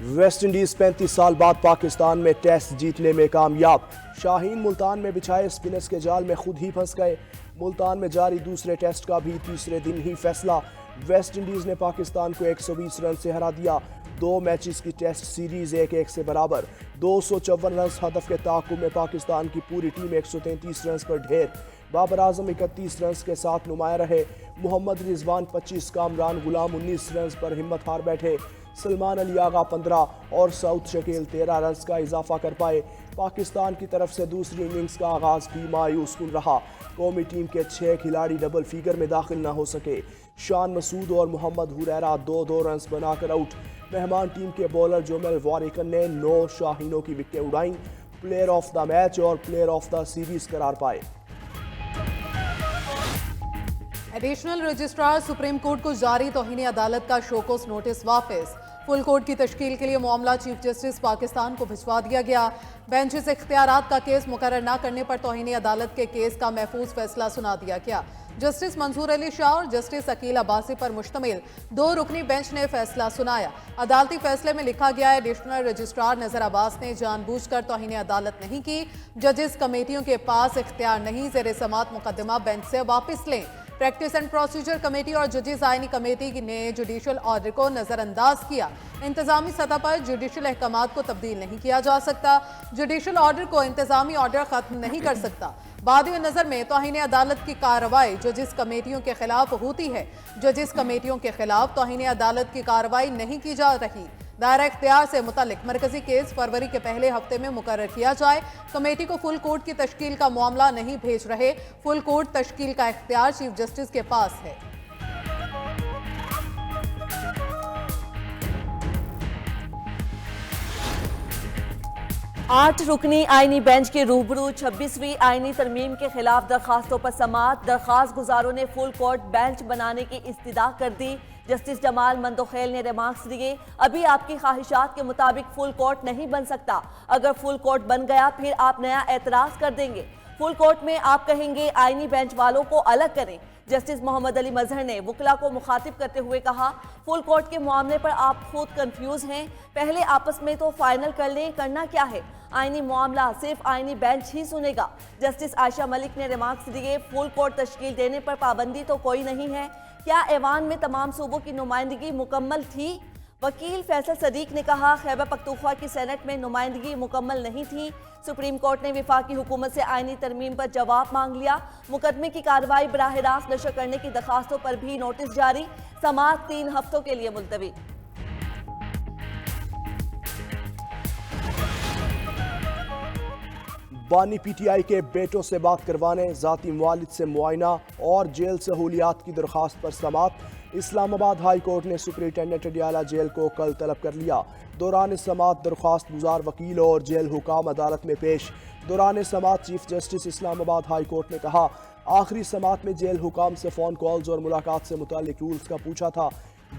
West Indies 35 سال بعد پاکستان میں ٹیسٹ جیتنے میں کامیاب۔ شاہین ملتان میں بچھائے اسپنرز کے جال میں خود ہی پھنس گئے۔ ملتان میں جاری دوسرے ٹیسٹ کا بھی تیسرے دن ہی فیصلہ۔ ویسٹ انڈیز نے پاکستان کو 120 رن سے ہرا دیا۔ 2 میچز کی ٹیسٹ سیریز 1-1 سے برابر۔ 254 رنز ہدف کے تعاقب میں پاکستان کی پوری ٹیم 133 رنز پر ڈھیر۔ بابر اعظم 31 رنز کے ساتھ نمایاں رہے۔ محمد رضوان 25، کامران غلام 19 رنز پر ہمت ہار بیٹھے۔ سلمان علی آغا 15 اور سعود شکیل 13 رنز کا اضافہ کر پائے۔ پاکستان کی طرف سے دوسری اننگز کا آغاز بھی مایوس کن رہا۔ قومی ٹیم کے 6 کھلاڑی ڈبل فیگر میں داخل نہ ہو سکے۔ شان مسعود اور محمد حریرہ 2-2 رنز بنا کر آؤٹ۔ مہمان ٹیم کے بولر جمیل واریکن نے 9 شاہینوں کی وکٹیں اڑائیں۔ پلیئر آف دا میچ اور پلیئر آف دا سیریز قرار پائے۔ ایڈیشنل رجسٹرار سپریم کورٹ کو جاری توہین عدالت کا شوکوز نوٹس واپس۔ فل کورٹ کی تشکیل کے لیے معاملہ چیف جسٹس پاکستان کو بھجوا دیا گیا۔ بینچ سے اختیارات کا کیس مقرر نہ کرنے پر توہین عدالت کے کیس کا محفوظ فیصلہ سنا دیا گیا۔ جسٹس منظور علی شاہ اور جسٹس عقیل عباسی پر مشتمل 2 رکنی بینچ نے فیصلہ سنایا۔ عدالتی فیصلے میں لکھا گیا ہے ایڈیشنل رجسٹرار نذر عباس نے جان بوجھ کر توہین عدالت نہیں کی۔ ججز کمیٹیوں کے پاس اختیار نہیں، زیر سماعت مقدمہ بینچ سے واپس لیں۔ پریکٹس اینڈ پروسیجر کمیٹی اور ججز آئینی کمیٹی نے جوڈیشل آرڈر کو نظر انداز کیا۔ انتظامی سطح پر جوڈیشل احکامات کو تبدیل نہیں کیا جا سکتا۔ جوڈیشل آرڈر کو انتظامی آرڈر ختم نہیں کر سکتا۔ بعد نظر میں توہین عدالت کی کارروائی ججز کمیٹیوں کے خلاف ہوتی ہے۔ ججز کمیٹیوں کے خلاف توہین عدالت کی کارروائی نہیں کی جا رہی۔ دائرہ اختیار سے متعلق مرکزی کیس فروری کے پہلے ہفتے میں مقرر کیا جائے۔ کمیٹی کو فل کورٹ کی تشکیل کا معاملہ نہیں بھیج رہے۔ فل کورٹ تشکیل کا اختیار چیف جسٹس کے پاس ہے۔ آٹھ رکنی آئینی بینچ کے روبرو 26ویں آئینی ترمیم کے خلاف درخواستوں پر سماعت۔ درخواست گزاروں نے فل کورٹ بینچ بنانے کی استدعا کر دی۔ جسٹس جمال مندوخیل نے ریمارکس دیے، ابھی آپ کی خواہشات کے مطابق فل کورٹ نہیں بن سکتا۔ اگر فل کورٹ بن گیا پھر آپ نیا اعتراض کر دیں گے۔ فل کورٹ میں آپ کہیں گے آئینی بینچ والوں کو الگ کریں۔ جسٹس محمد علی مظہر نے وکلا کو مخاطب کرتے ہوئے کہا، فل کورٹ کے معاملے پر آپ خود کنفیوز ہیں، پہلے آپس میں تو فائنل کر لیں، کرنا کیا ہے؟ آئینی معاملہ صرف آئینی بینچ ہی سنے گا۔ جسٹس عائشہ ملک نے ریمارکس دیے، فل کورٹ تشکیل دینے پر پابندی تو کوئی نہیں ہے، کیا ایوان میں تمام صوبوں کی نمائندگی مکمل تھی؟ وکیل فیصل صدیق نے کہا، خیبر پختونخوا کی سینٹ میں نمائندگی مکمل نہیں تھی۔ سپریم کورٹ نے وفاقی حکومت سے آئینی ترمیم پر جواب مانگ لیا۔ مقدمے کی کارروائی براہ راست نشر کرنے کی درخواستوں پر بھی نوٹس جاری۔ سماعت 3 ہفتوں کے لیے ملتوی۔ بانی پی ٹی آئی کے بیٹوں سے بات کروانے، ذاتی والد سے معائنہ اور جیل سہولیات کی درخواست پر سماعت۔ اسلام آباد ہائی کورٹ نے سپرنٹینڈنٹ اڈیالہ جیل کو کل طلب کر لیا۔ دوران سماعت درخواست گزار وکیل اور جیل حکام عدالت میں پیش۔ دوران سماعت چیف جسٹس اسلام آباد ہائی کورٹ نے کہا، آخری سماعت میں جیل حکام سے فون کالز اور ملاقات سے متعلق رولز کا پوچھا تھا۔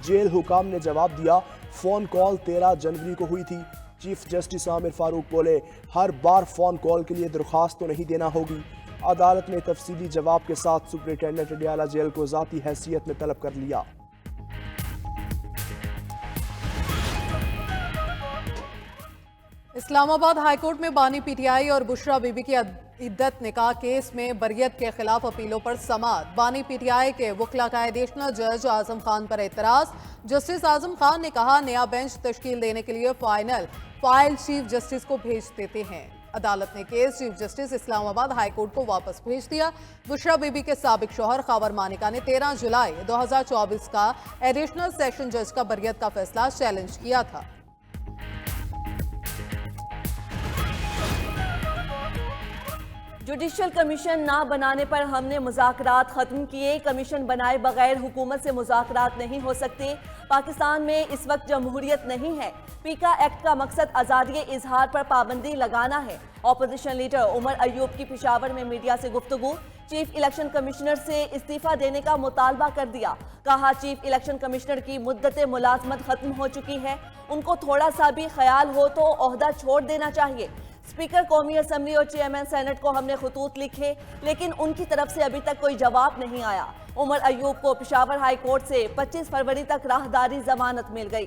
جیل حکام نے جواب دیا، فون کال 13 جنوری کو ہوئی تھی۔ چیف جسٹس عامر فاروق بولے، ہر بار فون کال کے لیے درخواست تو نہیں دینا ہوگی۔ عدالت نے تفصیلی جواب کے ساتھ سپرنٹینڈنٹ اڈیالہ جیل کو ذاتی حیثیت میں طلب کر لیا۔ اسلام آباد ہائی کورٹ میں بانی پی ٹی آئی اور بشرا بی بی کی عدت نکاح کیس میں بریت کے خلاف اپیلوں پر سماعت۔ بانی پی ٹی آئی کے وکلا کا ایڈیشنل جج اعظم خان پر اعتراض۔ جسٹس اعظم خان نے کہا، نیا بینچ تشکیل دینے کے لیے فائل چیف جسٹس کو بھیج دیتے ہیں۔ عدالت نے کیس چیف جسٹس اسلام آباد ہائی کورٹ کو واپس بھیج دیا۔ بشرا بی بی کے سابق شوہر خاور مانیکا نے 13 جولائی 2024 کا ایڈیشنل سیشن جج کا بریت کا فیصلہ چیلنج کیا تھا۔ جوڈیشل کمیشن نہ بنانے پر ہم نے مذاکرات ختم کیے۔ کمیشن بنائے بغیر حکومت سے مذاکرات نہیں ہو سکتے۔ پاکستان میں اس وقت جمہوریت نہیں ہے۔ پیکا ایکٹ کا مقصد آزادی اظہار پر پابندی لگانا ہے۔ اپوزیشن لیڈر عمر ایوب کی پشاور میں میڈیا سے گفتگو۔ چیف الیکشن کمشنر سے استعفیٰ دینے کا مطالبہ کر دیا۔ کہا، چیف الیکشن کمشنر کی مدت ملازمت ختم ہو چکی ہے، ان کو تھوڑا سا بھی خیال ہو تو عہدہ چھوڑ دینا چاہیے۔ اسپیکر قومی اسمبلی اور چیئرمین سینٹ کو ہم نے خطوط لکھے، لیکن ان کی طرف سے ابھی تک کوئی جواب نہیں آیا۔ عمر ایوب کو پشاور ہائی کورٹ سے 25 فروری تک راہداری ضمانت مل گئی۔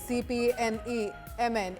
CPNE, MN,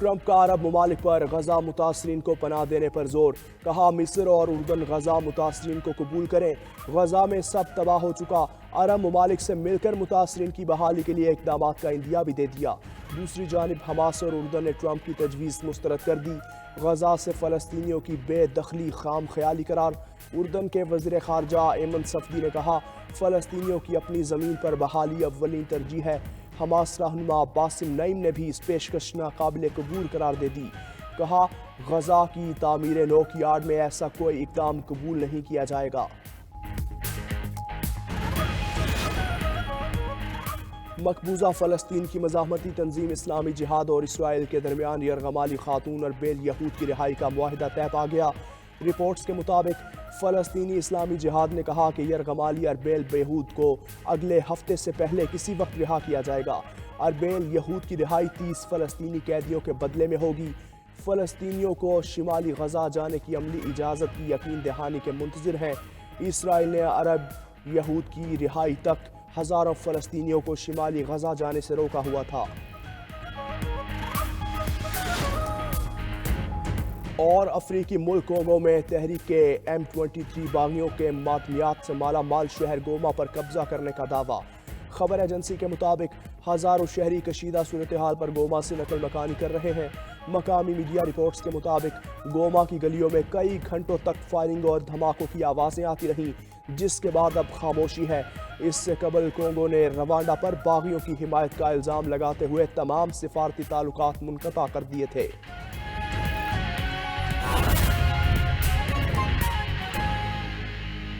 ٹرمپ کا عرب ممالک پر غزہ متاثرین کو پناہ دینے پر زور، کہا مصر اور اردن غزہ متاثرین کو قبول کریں، غزہ میں سب تباہ ہو چکا، عرب ممالک سے مل کر متاثرین کی بحالی کے لیے اقدامات کا عندیہ بھی دے دیا۔ دوسری جانب حماس اور اردن نے ٹرمپ کی تجویز مسترد کر دی، غزہ سے فلسطینیوں کی بے دخلی خام خیالی قرار۔ اردن کے وزیر خارجہ ایمن صفدی نے کہا فلسطینیوں کی اپنی زمین پر بحالی اولین ترجیح ہے۔ حماس رہنما باسم نعیم نے بھی اس پیشکش ناقابل قبول قرار دے دی، کہا غزہ کی تعمیر نو کی آڑ میں ایسا کوئی اقدام قبول نہیں کیا جائے گا۔ مقبوضہ فلسطین کی مزاحمتی تنظیم اسلامی جہاد اور اسرائیل کے درمیان یرغمالی خاتون اور بیل یہود کی رہائی کا معاہدہ طے پا گیا۔ رپورٹس کے مطابق فلسطینی اسلامی جہاد نے کہا کہ یرغمالی اربیل یہود کو اگلے ہفتے سے پہلے کسی وقت رہا کیا جائے گا۔ اربیل یہود کی رہائی 30 فلسطینی قیدیوں کے بدلے میں ہوگی۔ فلسطینیوں کو شمالی غزہ جانے کی عملی اجازت کی یقین دہانی کے منتظر ہیں۔ اسرائیل نے عرب یہود کی رہائی تک ہزاروں فلسطینیوں کو شمالی غزہ جانے سے روکا ہوا تھا۔ اور افریقی ملک کونگو میں تحریک کے M23 باغیوں کے معدنیات سے مالا مال شہر گوما پر قبضہ کرنے کا دعویٰ۔ خبر ایجنسی کے مطابق ہزاروں شہری کشیدہ صورتحال پر گوما سے نقل مکانی کر رہے ہیں۔ مقامی میڈیا رپورٹس کے مطابق گوما کی گلیوں میں کئی گھنٹوں تک فائرنگ اور دھماکوں کی آوازیں آتی رہیں، جس کے بعد اب خاموشی ہے۔ اس سے قبل کونگو نے روانڈا پر باغیوں کی حمایت کا الزام لگاتے ہوئے تمام سفارتی تعلقات منقطع کر دیے تھے۔